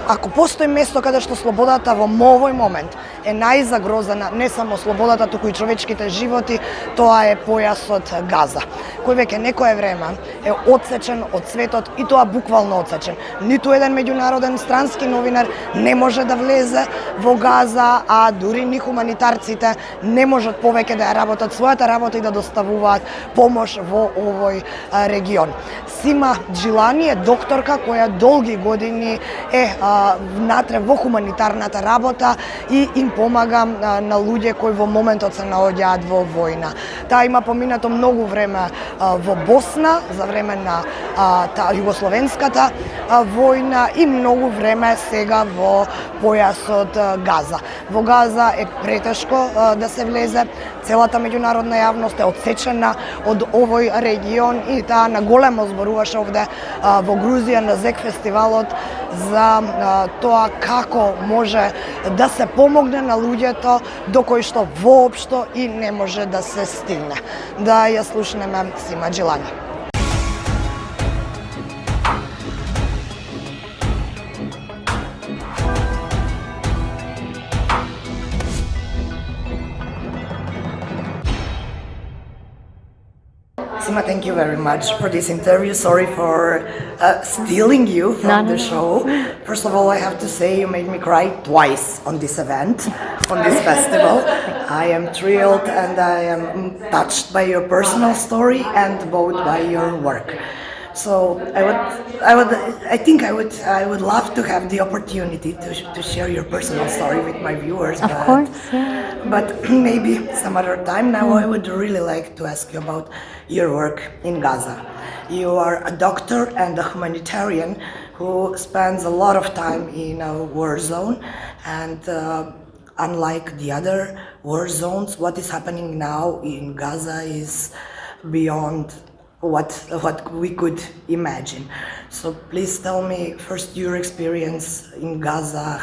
Ако постои место каде што слободата во овој момент е најзагрозена, не само слободата, туку и човечките животи, тоа е појасот Газа, кој веќе некое време е отсечен од светот и тоа буквално отсечен. Ниту еден меѓународен странски новинар не може да влезе во Газа, а дури ни хуманитарците не можат повеќе да ја работат својата работа и да доставуваат помош во овој регион. Сима Џилани е докторка која долги години е внатре во хуманитарната работа и им помага на луѓе кои во моментот се наоѓаат во војна. Таа има поминато многу време во Босна за време на југословенската војна и многу време сега во појасот Газа. Во Газа е претешко да се влезе, целата меѓународна јавност е отсечена од овој регион и таа на големо зборуваше овде во Грузија на фестивалот за тоа како може да се помогне на луѓето до кои што воопшто и не може да се стигне. Да ја слушнеме Сима Џилани. Sima, thank you very much for this interview. Sorry for stealing you from the show. First of all, I have to say you made me cry twice on this event, on this festival. I am thrilled and I am touched by your personal story and both by your work. So I would love to have the opportunity to share your personal story with my viewers. Of course, yeah. But maybe some other time. Now I would really like to ask you about your work in Gaza. You are a doctor and a humanitarian who spends a lot of time in a war zone, and unlike the other war zones, what is happening now in Gaza is beyond what we could imagine. So please tell me first your experience in Gaza,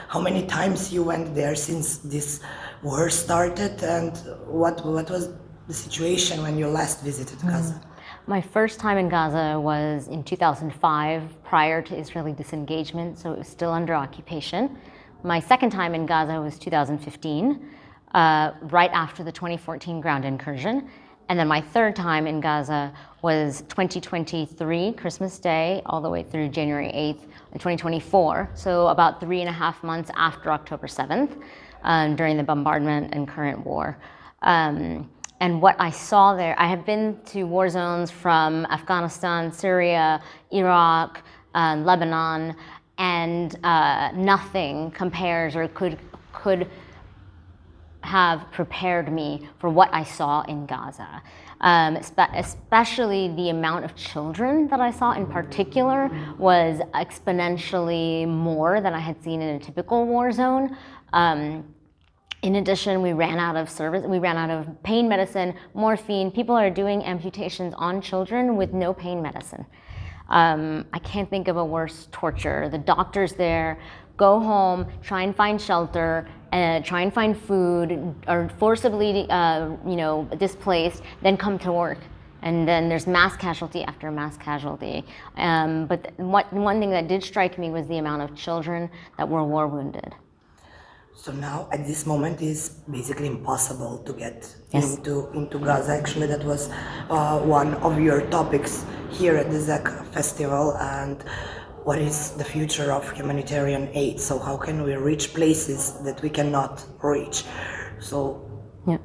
how many times you went there since this war started, and what was the situation when you last visited Gaza? My first time in Gaza was in 2005, prior to Israeli disengagement, so it was still under occupation. My second time in Gaza was 2015, right after the 2014 ground incursion. And then my third time in Gaza was 2023, Christmas Day, all the way through January 8th, 2024. So about 3.5 months after October 7th, during the bombardment and current war. And what I saw there, I have been to war zones from Afghanistan, Syria, Iraq, Lebanon, and nothing compares or could have prepared me for what I saw in Gaza. Especially the amount of children that I saw in particular was exponentially more than I had seen in a typical war zone. In addition, we ran out of pain medicine, morphine. People are doing amputations on children with no pain medicine. I can't think of a worse torture. The doctors there go home, try and find shelter, try and find food, or forcibly, displaced, then come to work. And then there's mass casualty after mass casualty. But one thing that did strike me was the amount of children that were war wounded. So now, at this moment, it's basically impossible to get Yes. into Gaza. Actually, that was one of your topics here at the Festival. And what is the future of humanitarian aid? So how can we reach places that we cannot reach? So Yeah.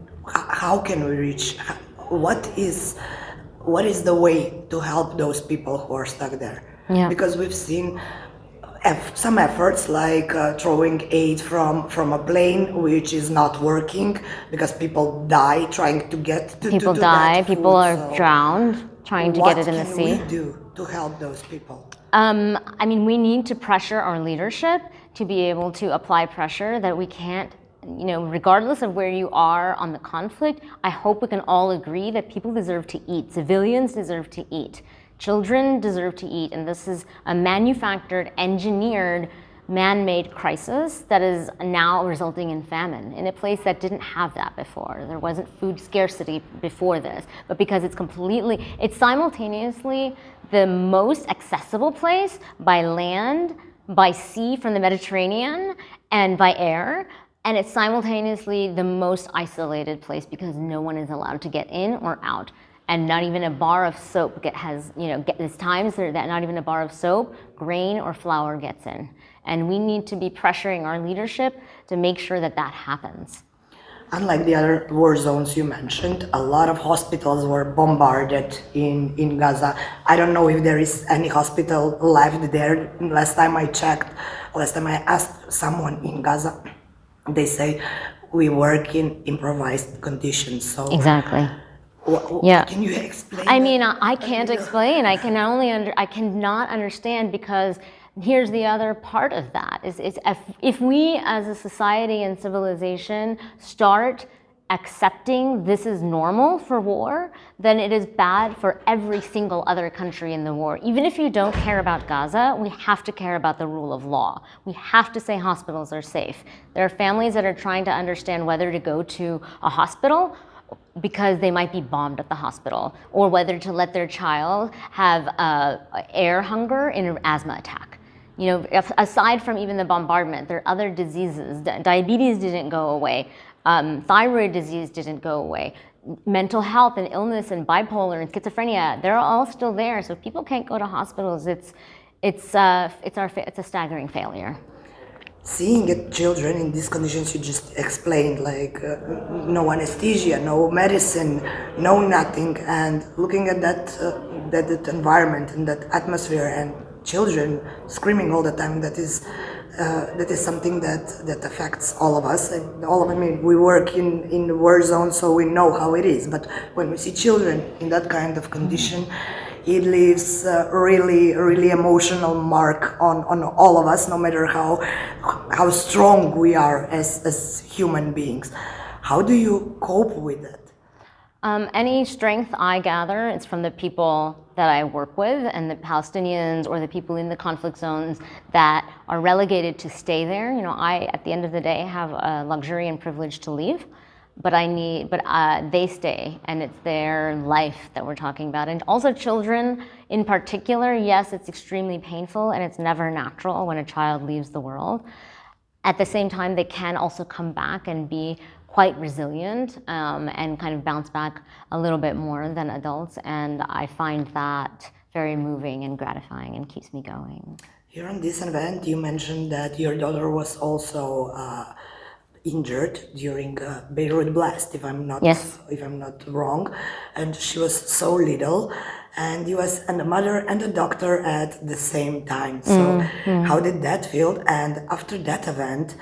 how can we reach? What is the way to help those people who are stuck there? Yeah. Because we've seen some efforts like throwing aid from a plane, which is not working because people die trying to get to People to die, that people food. are So drowned trying to get it in the sea. What can we do to help those people? We need to pressure our leadership to be able to apply pressure that we can't, regardless of where you are on the conflict, I hope we can all agree that people deserve to eat. Civilians deserve to eat. Children deserve to eat. And this is a manufactured, engineered, man-made crisis that is now resulting in famine in a place that didn't have that before. There wasn't food scarcity before this, but because it's simultaneously the most accessible place by land, by sea from the Mediterranean and by air. And it's simultaneously the most isolated place because no one is allowed to get in or out. And not even a bar of soap there's times that not even a bar of soap, grain, or flour gets in. And we need to be pressuring our leadership to make sure that that happens. Unlike the other war zones you mentioned, a lot of hospitals were bombarded in Gaza. I don't know if there is any hospital left there. Last time I asked someone in Gaza, they say we work in improvised conditions. So exactly. Yeah. Can you explain? I mean, I can't explain. I cannot understand, because here's the other part of that is if we as a society and civilization start accepting this is normal for war, then it is bad for every single other country in the war. Even if you don't care about Gaza, we have to care about the rule of law. We have to say hospitals are safe. There are families that are trying to understand whether to go to a hospital because they might be bombed at the hospital, or whether to let their child have air hunger in an asthma attack. You know, aside from even the bombardment, there are other diseases. Diabetes didn't go away. Thyroid disease didn't go away. Mental health and illness and bipolar and schizophrenia, they're all still there. So if people can't go to hospitals, it's a staggering failure. Seeing children in these conditions you just explained, like no anesthesia, no medicine, no nothing, and looking at that environment and that atmosphere and children screaming all the time, that is something that affects all of us. We work in the war zone, so we know how it is. But when we see children in that kind of condition, it leaves a really emotional mark on all of us, no matter how strong we are as human beings. How do you cope with that? Any strength I gather is from the people that I work with, and the Palestinians or the people in the conflict zones that are relegated to stay there. You know, I, at the end of the day, have a luxury and privilege to leave, but they stay, and it's their life that we're talking about. And also children in particular, yes, it's extremely painful and it's never natural when a child leaves the world. At the same time, they can also come back and be quite resilient and kind of bounce back a little bit more than adults, and I find that very moving and gratifying and keeps me going. Here on this event, you mentioned that your daughter was also injured during Beirut blast, if I'm not wrong, and she was so little, and you was a mother and a doctor at the same time. So how did that feel? And after that event,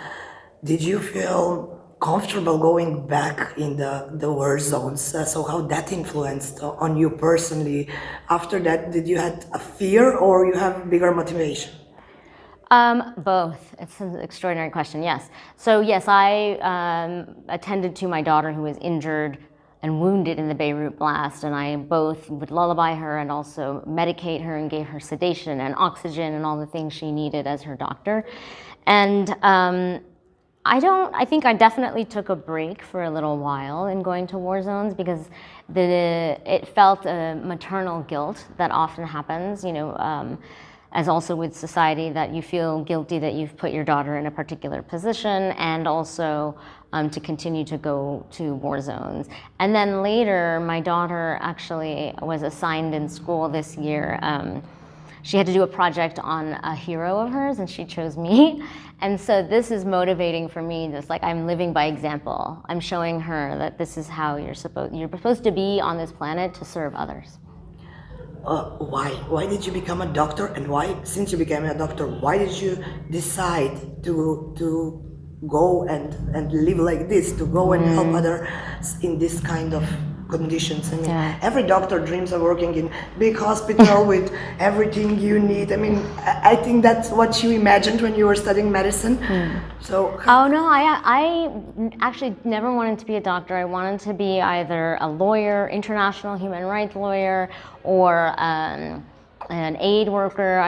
did you feel comfortable going back in the war zones? So how that influenced on you personally? After that, did you have a fear or you have bigger motivation? Both. It's an extraordinary question, yes. So yes, I attended to my daughter who was injured and wounded in the Beirut blast, and I both would lullaby her and also medicate her and gave her sedation and oxygen and all the things she needed as her doctor. And I think I definitely took a break for a little while in going to war zones, because it felt a maternal guilt that often happens, you know, as also with society, that you feel guilty that you've put your daughter in a particular position, and also to continue to go to war zones. And then later, my daughter actually was assigned in school this year. She had to do a project on a hero of hers, and she chose me. And so this is motivating for me, just like I'm living by example. I'm showing her that this is how you're supposed to be on this planet, to serve others. Why did you become a doctor, and why, since you became a doctor, why did you decide to go and live like this, to go and help others in this kind of conditions? I mean, every doctor dreams of working in big hospital with everything you need. I mean, I think that's what you imagined when you were studying medicine. So I actually never wanted to be a doctor. I wanted to be either a lawyer, international human rights lawyer, or an aid worker.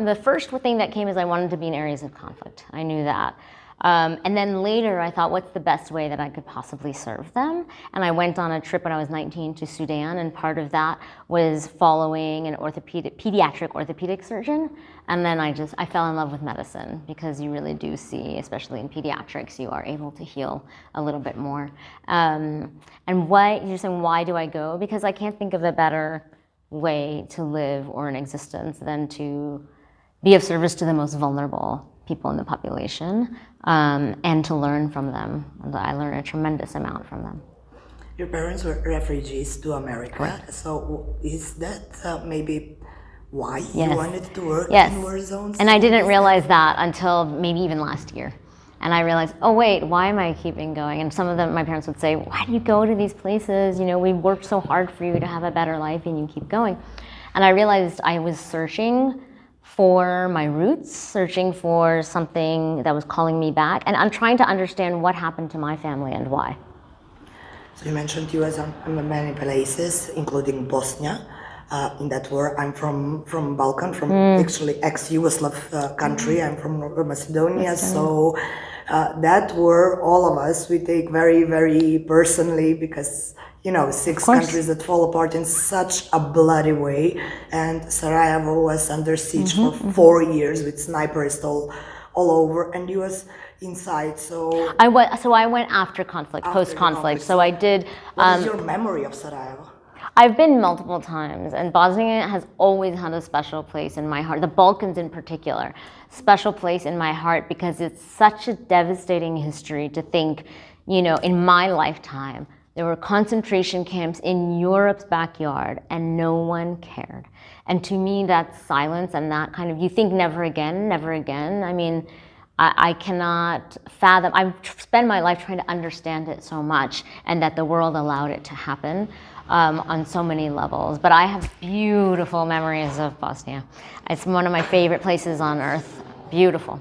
The first thing that came is I wanted to be in areas of conflict. I knew that. And then later I thought, what's the best way that I could possibly serve them? And I went on a trip when I was 19 to Sudan, and part of that was following an pediatric orthopedic surgeon. And then I fell in love with medicine, because you really do see, especially in pediatrics, you are able to heal a little bit more. And you're saying, why do I go? Because I can't think of a better way to live or an existence than to be of service to the most vulnerable people in the population, and to learn from them. I learned a tremendous amount from them. Your parents were refugees to America, Correct. So is that maybe why Yes. you wanted to work Yes. in war zones? And I didn't realize that until maybe even last year. And I realized, oh wait, why am I keeping going? And some of them, my parents would say, why do you go to these places? You know, we worked so hard for you to have a better life, and you keep going. And I realized I was searching for my roots, searching for something that was calling me back. And I'm trying to understand what happened to my family and why. So you mentioned you was in many places, including Bosnia. In that war, I'm from Balkan, from actually ex-Yugoslav country. I'm from North Macedonia, so that war, all of us, we take very, very personally, because you know, 6 countries that fall apart in such a bloody way, and Sarajevo was under siege for 4 years with snipers all over, and you was inside. So I went after conflict, post-conflict. So I did. What is your memory of Sarajevo? I've been multiple times, and Bosnia has always had a special place in my heart. The Balkans in particular, special place in my heart, because it's such a devastating history to think, you know, in my lifetime, there were concentration camps in Europe's backyard and no one cared. And to me, that silence and that kind of, you think never again, never again. I mean, I cannot fathom. I've spent my life trying to understand it so much, and that the world allowed it to happen on so many levels. But I have beautiful memories of Bosnia. It's one of my favorite places on earth. Beautiful.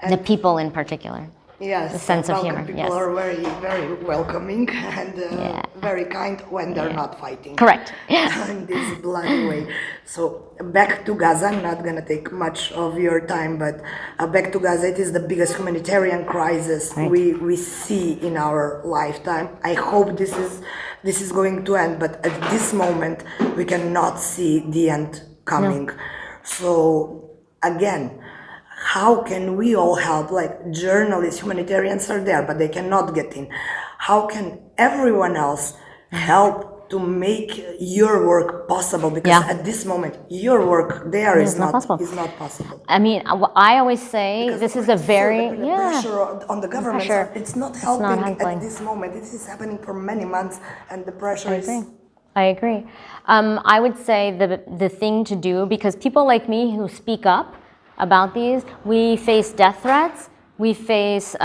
And the people in particular. Yes, the sense of humor. People Yes. are very, very welcoming and very kind when they're not fighting. Correct. In this bloody way. So back to Gaza. I'm not gonna take much of your time, but back to Gaza. It is the biggest humanitarian crisis we see in our lifetime. I hope this is going to end, but at this moment we cannot see the end coming. No. So again, how can we all help? Like journalists, humanitarians are there, but they cannot get in. How can everyone else help to make your work possible? Because at this moment, your work there is not possible. I mean, I always say because this is a very pressure on the government. It's not helping at this moment. This is happening for many months, and the pressure is. I agree. I would say the thing to do, because people like me who speak up about these, we face death threats, we face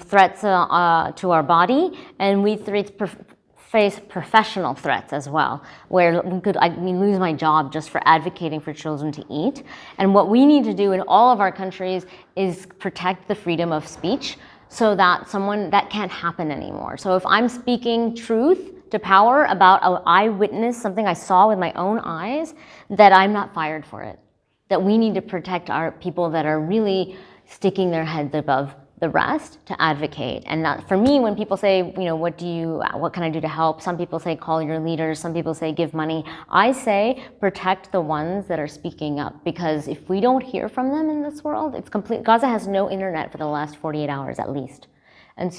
threats to our body, and we face professional threats as well, where I can lose my job just for advocating for children to eat. And what we need to do in all of our countries is protect the freedom of speech, so that that can't happen anymore. So if I'm speaking truth to power about an eyewitness, something I saw with my own eyes, that I'm not fired for it. That we need to protect our people that are really sticking their heads above the rest to advocate. And that, for me, when people say, you know, what can I do to help? Some people say call your leaders, some people say give money. I say protect the ones that are speaking up, because if we don't hear from them in this world, it's complete. Gaza has no internet for the last 48 hours at least. And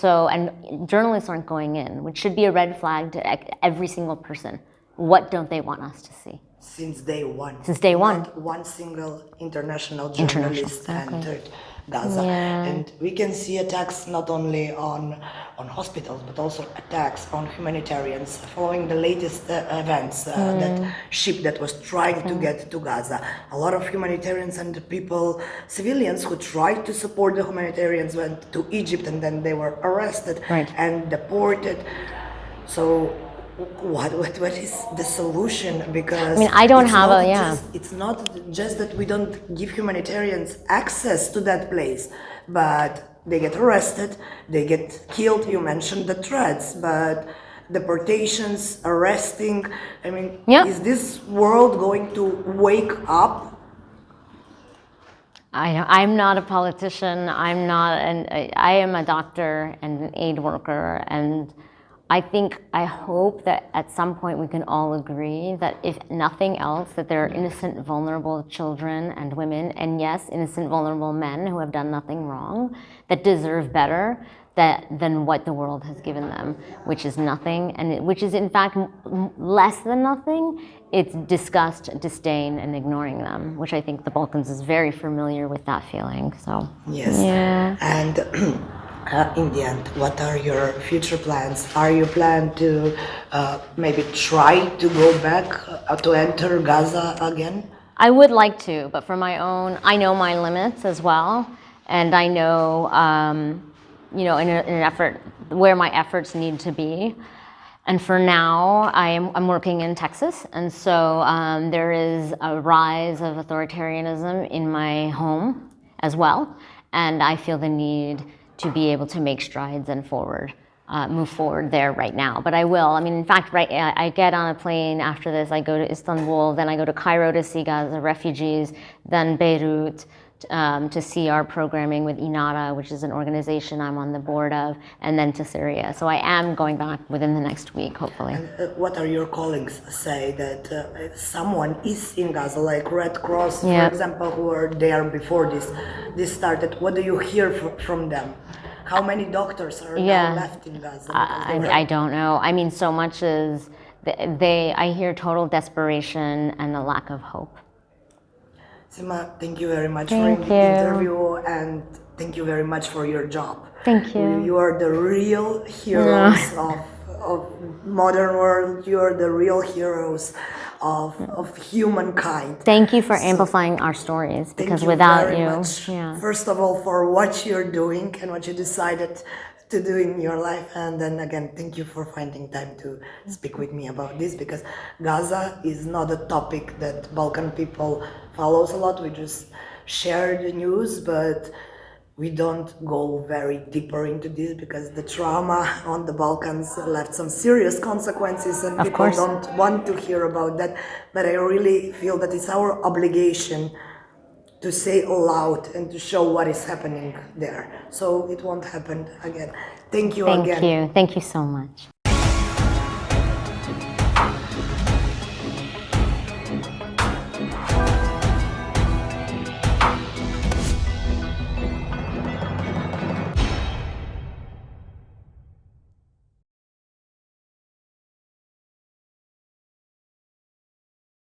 journalists aren't going in, which should be a red flag to every single person. What don't they want us to see? Since day one. Since day one. Not one single international journalist entered Gaza. Yeah. And we can see attacks not only on hospitals, but also attacks on humanitarians. Following the latest events, that ship that was trying to get to Gaza, a lot of humanitarians and people, civilians who tried to support the humanitarians, went to Egypt, and then they were arrested and deported. So what is the solution? Because I mean, I don't have it's not just that we don't give humanitarians access to that place, but they get arrested, they get killed. You mentioned the threats, but deportations, arresting. I mean, is this world going to wake up? I'm not a politician. I am a doctor and an aid worker, and I hope that at some point we can all agree that if nothing else, that there are innocent, vulnerable children and women, and yes, innocent, vulnerable men who have done nothing wrong, that deserve better than what the world has given them, which is nothing, and which is in fact less than nothing. It's disgust, disdain, and ignoring them, which I think the Balkans is very familiar with that feeling. So yes, yeah. And in the end, what are your future plans? Are you plan to maybe try to go back to enter Gaza again? I would like to, but for my own, I know my limits as well, and I know, in an effort where my efforts need to be. And for now, I'm working in Texas, and so there is a rise of authoritarianism in my home as well, and I feel the need to be able to make strides and move forward there right now. But I will. I mean, in fact, I get on a plane after this. I go to Istanbul, then I go to Cairo to see Gaza refugees, then Beirut to see our programming with INARA, which is an organization I'm on the board of, and then to Syria. So I am going back within the next week, hopefully. And what are your colleagues say that if someone is in Gaza, like Red Cross, for example, who were there before this started? What do you hear from them? How many doctors are now left in Gaza? I don't know. I mean, so much is I hear total desperation and a lack of hope. Sima, thank you very much for the interview, and thank you very much for your job. Thank you. You are the real heroes of modern world. You are the real heroes of humankind. Thank you for amplifying our stories, because without you, first of all, for what you're doing and what you decided to do in your life, and then again, thank you for finding time to speak with me about this, because Gaza is not a topic that Balkan people follows a lot. We just share the news, but we don't go very deeper into this, because the trauma on the Balkans left some serious consequences, and people don't want to hear about that. But I really feel that it's our obligation to say aloud and to show what is happening there, so it won't happen again. Thank you again. Thank you so much.